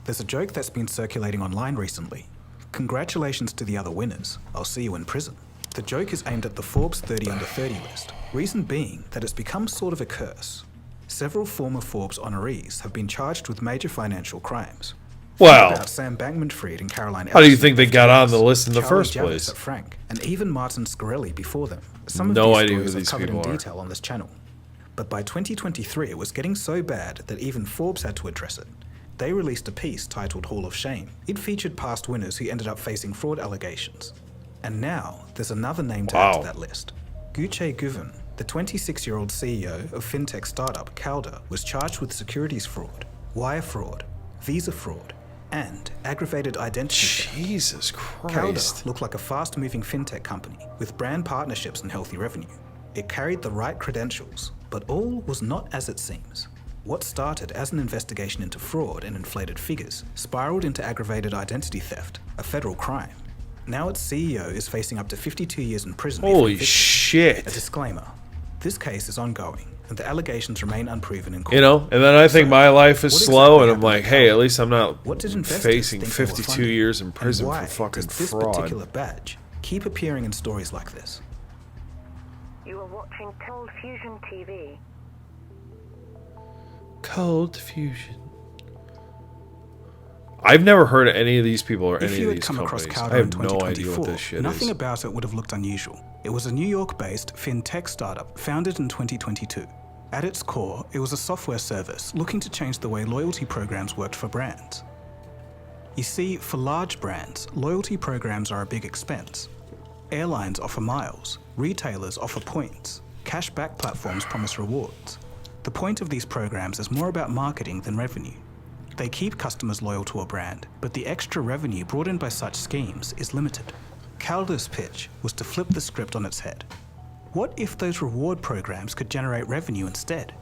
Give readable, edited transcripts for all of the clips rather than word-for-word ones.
There's a joke that's been circulating online recently. Congratulations to the other winners. I'll see you in prison. The joke is aimed at the Forbes 30 under 30 list. Reason being that it's become sort of a curse. Several former Forbes honorees have been charged with major financial crimes. Well, About Sam Bankman-Fried and Caroline how do you Ellison think they of got on James, the list in the Charlie first Jarvis place? at Frank, and even Martin Scarelli before them. Some of No these idea who stories these are covered in people are. detail on this channel. But by 2023, it was getting so bad that even Forbes had to address it. They released a piece titled Hall of Shame. It featured past winners who ended up facing fraud allegations. And now, there's another name to add to that list. Guche Guven, the 26-year-old CEO of fintech startup Calda, was charged with securities fraud, wire fraud, visa fraud, and aggravated identity theft. Jesus Christ. Calda looked like a fast-moving fintech company with brand partnerships and healthy revenue. It carried the right credentials, but all was not as it seems. What started as an investigation into fraud and inflated figures spiraled into aggravated identity theft, a federal crime. Now its CEO is facing up to 52 years in prison. Holy A shit. disclaimer. This case is ongoing, and the allegations remain unproven in court. You know, and then I think my life is what slow, exactly and I'm like, hey, at least I'm not What did investors facing think they were 52 funding? years in prison And for why fucking does this fraud. particular badge keep appearing in stories like this? You are watching Cold Fusion TV. Cold Fusion. I've never heard of any of these people or If any you of had these come across companies. Calda I in have no idea 2024, what this shit nothing is. about it would have looked unusual. It was a New York-based fintech startup founded in 2022. At its core, it was a software service looking to change the way loyalty programs worked for brands. You see, for large brands, loyalty programs are a big expense. Airlines offer miles, retailers offer points, cashback platforms promise rewards. The point of these programs is more about marketing than revenue. They keep customers loyal to a brand, but the extra revenue brought in by such schemes is limited. Calda's pitch was to flip the script on its head. What if those reward programs could generate revenue instead?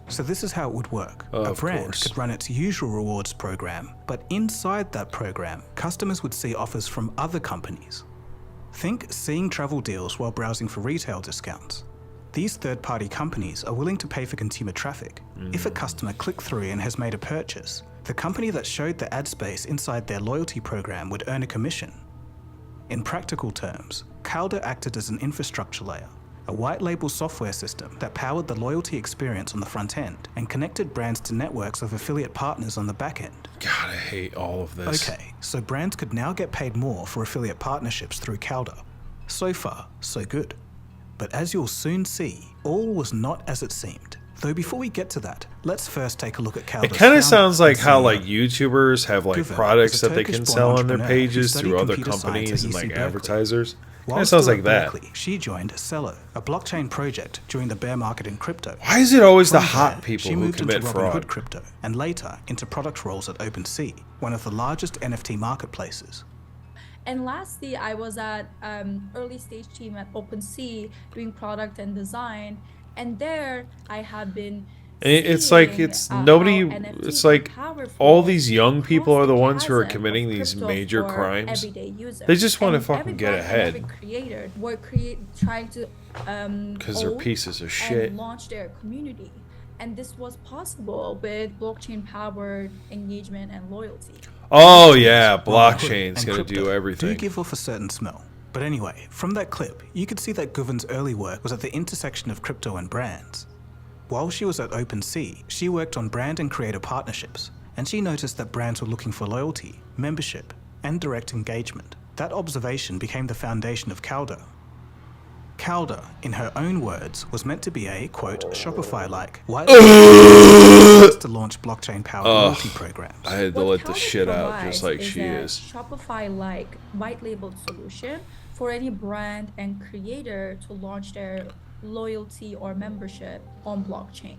So this is how it would work. A brand could run its usual rewards program, but inside that program, customers would see offers from other companies. Think seeing travel deals while browsing for retail discounts. These third-party companies are willing to pay for consumer traffic. If a customer clicked through and has made a purchase, the company that showed the ad space inside their loyalty program would earn a commission. In practical terms, Calda acted as an infrastructure layer, a white-label software system that powered the loyalty experience on the front end and connected brands to networks of affiliate partners on the back end. God, I hate all of this. Okay, so brands could now get paid more for affiliate partnerships through Calda. So far, so good. But as you'll soon see, all was not as it seemed. Though before we get to that, let's first take a look at Calda's It kind founder of sounds like and how CEO. like YouTubers have like Guven products is a that they can Turkish-born sell on their entrepreneur who pages studied through other computer science companies at and UC like Berkeley. advertisers. Kind While of sounds still like at that. Berkeley, she joined Cello, a blockchain project during the bear market in crypto. Why is it always the From hot there, people she who moved commit into Robinhood fraud? Crypto, and later into product roles at OpenSea, one of the largest NFT marketplaces. And lastly, I was at early stage team at OpenSea doing product and design, and there I have been. It's like seeing, it's how nobody. NFTs It's are like powerful all these young across people are the the ones who are chasm committing of these crypto major for crimes. everyday users. They just want to And fucking every get brand and ahead every creator were trying to because they're own pieces of shit. and launch their community. And this was possible with blockchain-powered engagement and loyalty. Oh yeah, Robinhood blockchain's and gonna crypto do everything. do give off a certain smell. But anyway, from that clip, you could see that Guven's early work was at the intersection of crypto and brands. While she was at OpenSea, she worked on brand and creator partnerships, and she noticed that brands were looking for loyalty, membership, and direct engagement. That observation became the foundation of Calda. Calda, in her own words, was meant to be a, quote, Shopify-like, white to launch blockchain-powered loyalty programs. I had to What let the Calda shit out provides just like is she a is. Shopify-like white-labeled solution for any brand and creator to launch their loyalty or membership on blockchain.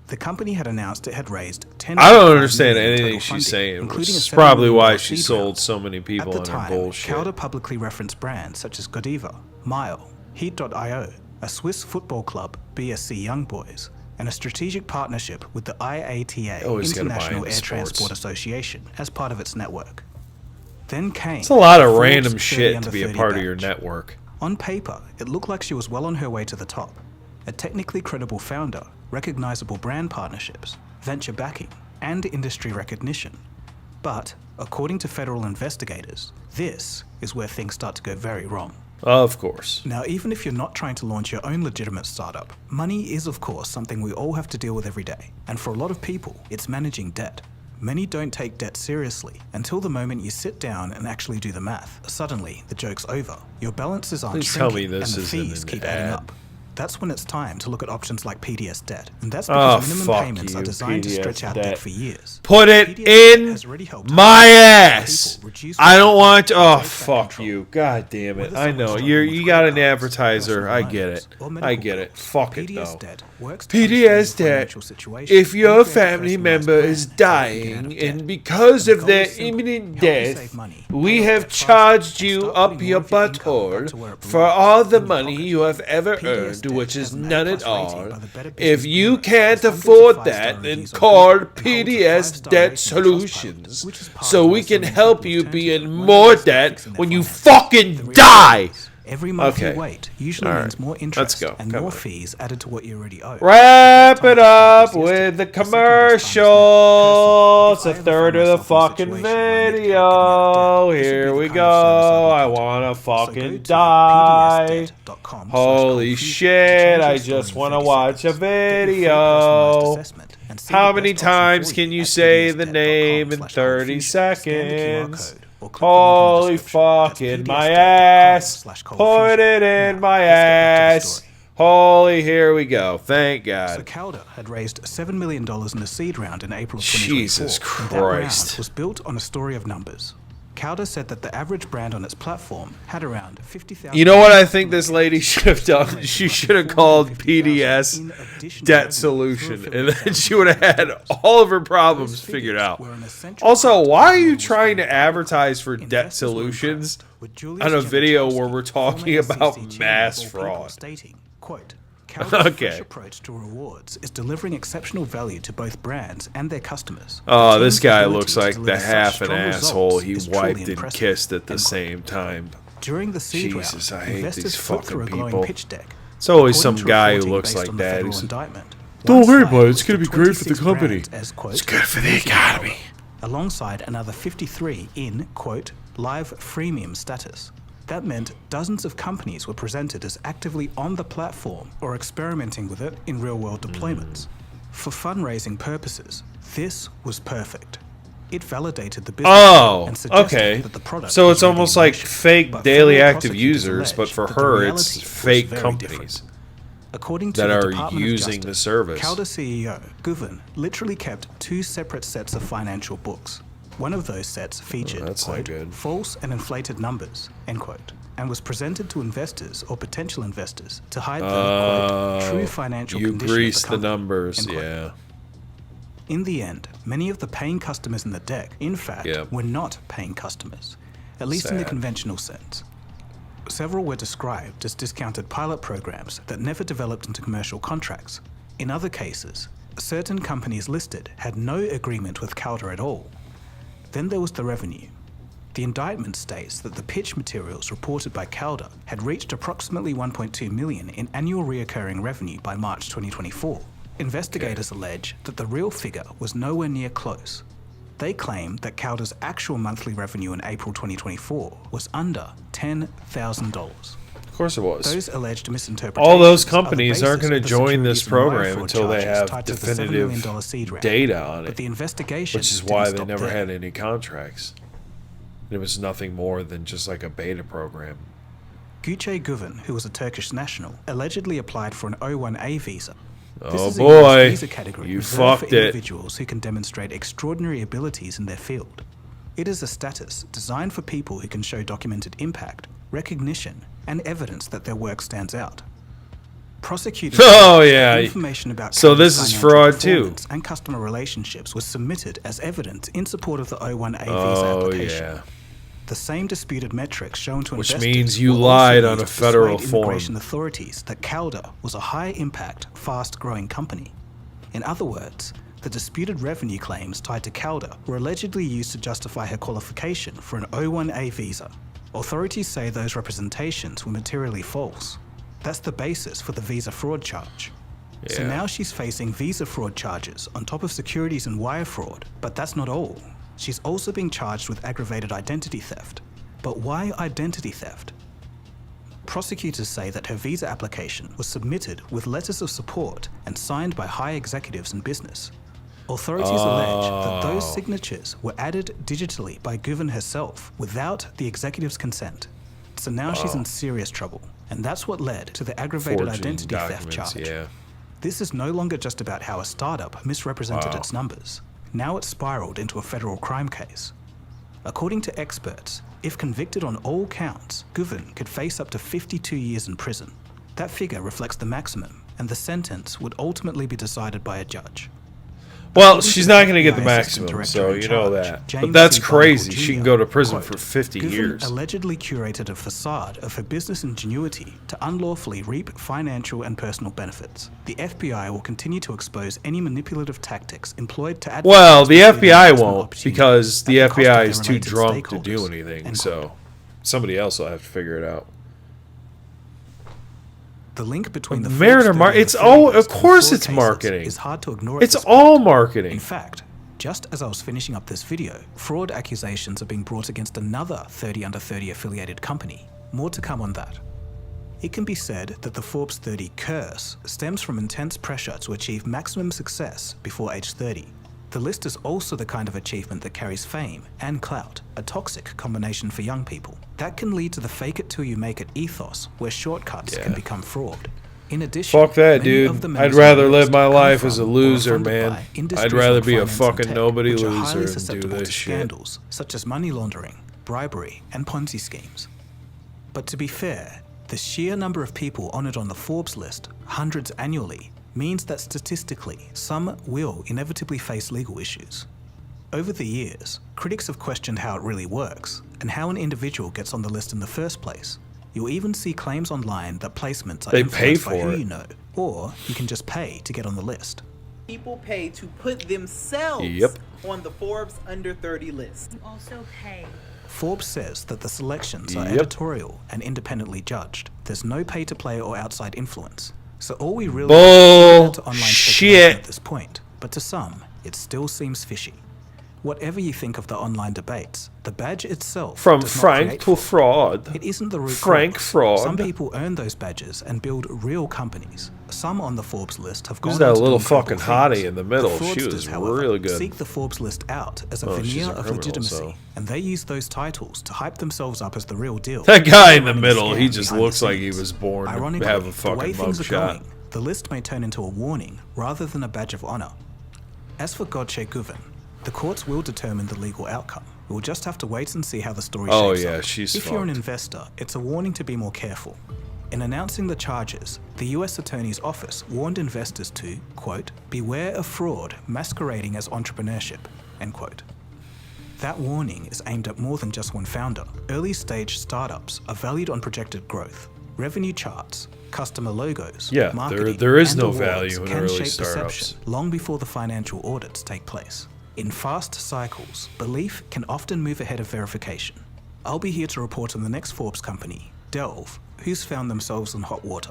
The company had announced it had raised $10 I don't million understand in total anything she's funding, saying, which including a is $7 probably million why she seed sold round. so many people At in the her time, bullshit. Calda publicly referenced brands such as Godiva, Mile, Heat.io, a Swiss football club, BSC Young Boys, and a strategic partnership with the IATA, Always gotta buy International into Air sports. Transport Association, as part of its network. Then came It's a lot of Forbes random 30 shit under to be a 30 part of your badge. network. On paper, it looked like she was well on her way to the top. A technically credible founder, recognizable brand partnerships, venture backing, and industry recognition. But, according to federal investigators, this is where things start to go very wrong. Of course. Now, even if you're not trying to launch your own legitimate startup, money is, of course, something we all have to deal with every day. And for a lot of people, it's managing debt. Many don't take debt seriously until the moment you sit down and actually do the math. Suddenly, the joke's over. Your balances aren't Please tell shrinking me this and the isn't fees an keep ad. adding up. That's when it's time to look at options like PDS debt. And that's because minimum fuck payments you, are designed to PDS stretch out debt. debt for years. Put it PDS debt has already in helped my hundreds of ass. people reduce I don't their want to. debt Oh, and take back fuck control. you. God damn it. Whether I someone's know. struggling You with got credit an cards, advertiser. personal I get loans, it. or I medical get it. bills, Fuck it, PDS though. debt works to understand PDS your debt. financial situation If and your create a family personalized member plan is to help you get out dying, of debt. and because And of the goal their is simple. imminent Help you death, save money, we pay off have debt faster, charged and you start up putting your more of your income back butthole to where it for belongs, all the in your money pocket. you have ever PDS earned, debt which has is an none A+ at all. rating by the Better If Business you Bureau, can't has hundreds of afford five-star that, then reviews on call Google, and holds a PDS 5-star Debt rating on Solutions, Trustpilot, which is part so of we the can Resilient help People you be Alternative, in one more of the best at debt fixing their when you finances. fucking The reality die. is, every month Okay. you wait usually All means right. more Let's interest go. and Come more on. fees added to what you already owe. Wrap The it best time up to start was with the yesterday. The second best time is now. commercial. It's Personally, a if I ever third find of the myself in a fucking situation where I need help getting out video. of debt, this would be Here the we kind of service go. I'd I look into. wanna So go fucking to die. pdsdebt.com/coldfusion Holy to shit, change I your story just in want to 30 watch a seconds. Get your free personalized video. assessment and see How the many best option times for can you at say the pdsdebt.com/coldfusion. name in 30 Scan the QR seconds? code or click the link in the Holy description. That's fuck in my pdsdebt.com/coldfusion. ass. Put it in Now, my let's get back to the ass. story. Holy, here we go. Thank So God. Calder had raised $7 million in a seed round in April of 2024. Jesus And that round Christ. was built on a story of numbers. Calder said that the average brand on its platform had around 50,000. You know what I think this lady should have done? She should have called PDS Debt Solution, and then she would have had all of her problems figured out. Also, why are you trying to advertise for debt solutions on a video where we're talking about mass fraud? Stating, quote, Calder's Okay. fresh approach to rewards is delivering exceptional value to both brands and their customers. Oh, The this team's guy ability looks to like deliver the such half an strong asshole results he is truly wiped and impressive. kissed at the End quote. same time. During the seed Jesus, round, I hate investors these flipped through a fucking glowing people. pitch deck. It's always According some to guy who reporting looks based like on the that. federal Who's, indictment, don't one worry slide about it, it's was gonna the be great for the 26 company. brands as, quote, It's good for the "using economy." Calder, alongside another 53 in, quote, live freemium status. That meant dozens of companies were presented as actively on the platform or experimenting with it in real-world deployments. For fundraising purposes, this was perfect. It validated the business Oh, and suggested okay. that the product So was it's ready almost in like motion. fake But daily federal active prosecutors users, but alleged for that the her, it's reality was fake very companies different. According to that the are Department of using Justice, the service. Calder CEO Guven literally kept two separate sets of financial books. One of those sets featured, that's not quote, good. false and inflated numbers, end quote, and was presented to investors or potential investors to hide the, quote, true financial you condition grease of the the company, numbers, end quote. yeah. In the end, many of the paying customers in the deck, in fact, Yep. were not paying customers, at least in the Sad. conventional sense. Several were described as discounted pilot programs that never developed into commercial contracts. In other cases, certain companies listed had no agreement with Calder at all. Then there was the revenue. The indictment states that the pitch materials reported by Calder had reached approximately 1.2 million in annual reoccurring revenue by March 2024. Investigators allege that the real figure was nowhere near close. They claim that Calder's actual monthly revenue in April 2024 was under $10,000. Of course it was. Those alleged misinterpretations All those are the companies aren't basis going of to the join this securities and wire program fraud until they charges have tied to the $7 million definitive seed round. data on But it, the investigation which is didn't why they stop never there. had any contracts. It was nothing more than just like a beta program. Gucci Guven, who was a Turkish national, allegedly applied for an O1A visa. This Oh is a US boy, visa category you reserved fucked for it. individuals who can demonstrate extraordinary abilities in their field. It is a status designed for people who can show documented impact, recognition, and evidence that their work stands out. Prosecutors Oh, alleged yeah. that information about So Calder's this is financial fraud, too. performance and customer relationships was submitted as evidence in support of the O1A visa Oh application. yeah. The same disputed metrics shown to Which investors means you were also lied on used a to federal persuade form. immigration authorities that Calder was a high-impact, fast-growing company. In other words, the disputed revenue claims tied to Calder were allegedly used to justify her qualification for an O1A visa. Authorities say those representations were materially false. That's the basis for the visa fraud charge. So Yeah. now she's facing visa fraud charges on top of securities and wire fraud. But that's not all. She's also being charged with aggravated identity theft. But why identity theft? Prosecutors say that her visa application was submitted with letters of support and signed by high executives in business. Authorities allege that those signatures were added digitally by Guven herself without the executive's consent. So now she's in serious trouble, and that's what led to the aggravated Forging identity theft documents, charge. yeah. This is no longer just about how a startup misrepresented its numbers. Now it's spiraled into a federal crime case. According to experts, if convicted on all counts, Guven could face up to 52 years in prison. That figure reflects the maximum, and the sentence would ultimately be decided by a judge. Well, she's not going to get the FBI Assistant maximum, Director so in you know charge, that. James But that's C. crazy. Barnacle She can Jr., go to prison quote, for 50 Guven years. allegedly curated a facade of her business ingenuity to unlawfully reap financial and personal benefits. The FBI will continue to expose any manipulative tactics employed to advance Well, the legal FBI investment won't, opportunities because at the cost of FBI their is too related drunk to do stakeholders, anything, end so quote. somebody else will have to figure it out. The link between the Merit or Forbes mar- 30 it's and all- 30 of course fraud it's cases marketing. is hard to ignore at It's this all point. marketing. In fact, just as I was finishing up this video, fraud accusations are being brought against another 30 under 30 affiliated company. More to come on that. It can be said that the Forbes 30 curse stems from intense pressure to achieve maximum success before age 30. The list is also the kind of achievement that carries fame and clout, a toxic combination for young people. That can lead to the fake it till you make it ethos, where shortcuts can become fraud. In addition, Fuck that, many of dude. the I'd members rather on the live list my come life as a from or are loser, funded man. by I'd industries rather like be a finance and fucking tech, nobody which are loser highly and do susceptible this to shit. scandals such as money laundering, bribery, and Ponzi schemes. But to be fair, the sheer number of people honoured on the Forbes list, hundreds annually, means that statistically, some will inevitably face legal issues. Over the years, critics have questioned how it really works and how an individual gets on the list in the first place. You'll even see claims online that placements are They pay influenced by for who it. you know, or you can just pay to get on the list. People pay to put themselves Yep. on the Forbes under 30 list. You also pay. Forbes says that the selections are Yep. editorial and independently judged. There's no pay-to-play or outside influence. So all we really is down to online speculation Bullshit. at this point. But to some, it still seems fishy. Whatever you think of the online debates, the badge itself From does not frank create to fraud. fraud. It isn't the root Frank cause. fraud. Some people earn those badges and build real companies. Some on the Forbes list have gone Who's that on to do little incredible fucking hottie things. in the middle? The She fraudsters, was however, really good. seek the Forbes list out as a Oh, she's veneer a of criminal, legitimacy, so. and they use those titles to hype themselves up as the real deal. That guy in the Running middle, he scams just behind looks the like he scenes. was born to Ironically, have a the way fucking things are mugshot. going, the list may turn into a warning rather than a badge of honor. As for Godche Guven, the courts will determine the legal outcome. We'll just have to wait and see how the story Oh, shapes yeah, up. she's If you're an fucked. investor, it's a warning to be more careful. In announcing the charges, the US Attorney's Office warned investors to, quote, beware of fraud masquerading as entrepreneurship, end quote. That warning is aimed at more than just one founder. Early stage startups are valued on projected growth, revenue charts, customer logos, Yeah, marketing, there is and no awards value in can early shape startups. perception long before the financial audits take place. In fast cycles, belief can often move ahead of verification. I'll be here to report on the next Forbes company, Delve, who's found themselves in hot water.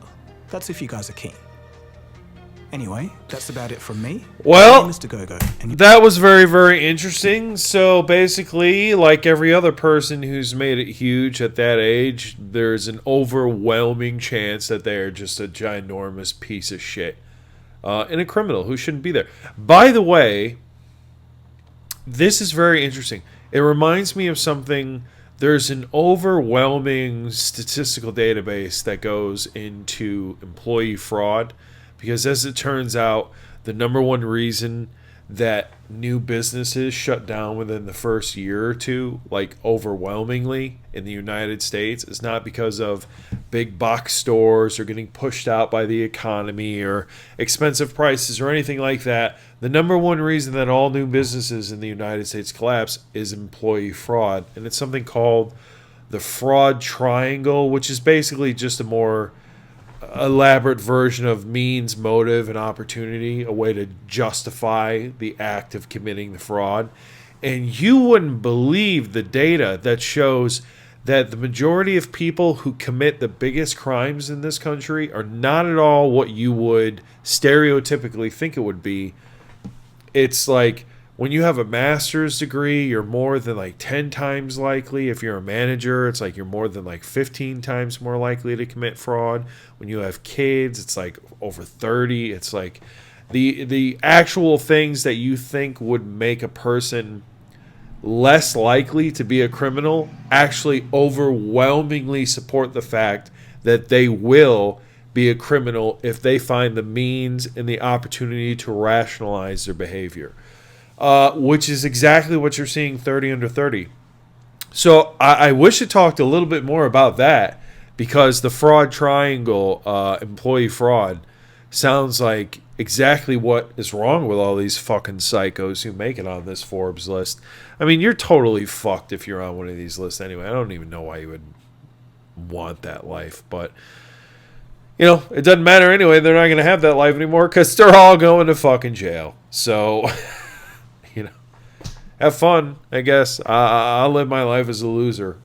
That's if you guys are keen. Anyway, that's about it from me. Well, I'm Mr. Gogo, and you That was very, very interesting. So basically, like every other person who's made it huge at that age, there's an overwhelming chance that they are just a ginormous piece of shit and a criminal who shouldn't be there. By the way, this is very interesting. It reminds me of something. There's an overwhelming statistical database that goes into employee fraud because, as it turns out, the number one reason that new businesses shut down within the first year or two, like overwhelmingly in the United States, is not because of big box stores or getting pushed out by the economy or expensive prices or anything like that. The number one reason that all new businesses in the United States collapse is employee fraud. And it's something called the fraud triangle, which is basically just a more elaborate version of means, motive, and opportunity, a way to justify the act of committing the fraud. And you wouldn't believe the data that shows that the majority of people who commit the biggest crimes in this country are not at all what you would stereotypically think it would be. It's like when you have a master's degree, you're more than like 10 times likely. If you're a manager, it's like you're more than like 15 times more likely to commit fraud. When you have kids, it's like over 30. It's like the actual things that you think would make a person less likely to be a criminal actually overwhelmingly support the fact that they will be a criminal if they find the means and the opportunity to rationalize their behavior, which is exactly what you're seeing 30 under 30. So I wish it talked a little bit more about that, because the fraud triangle, employee fraud, sounds like exactly what is wrong with all these fucking psychos who make it on this Forbes list. I mean, you're totally fucked if you're on one of these lists anyway. I don't even know why you would want that life. But, you know, it doesn't matter anyway. They're not going to have that life anymore because they're all going to fucking jail. So, you know, have fun, I guess. I'll live my life as a loser.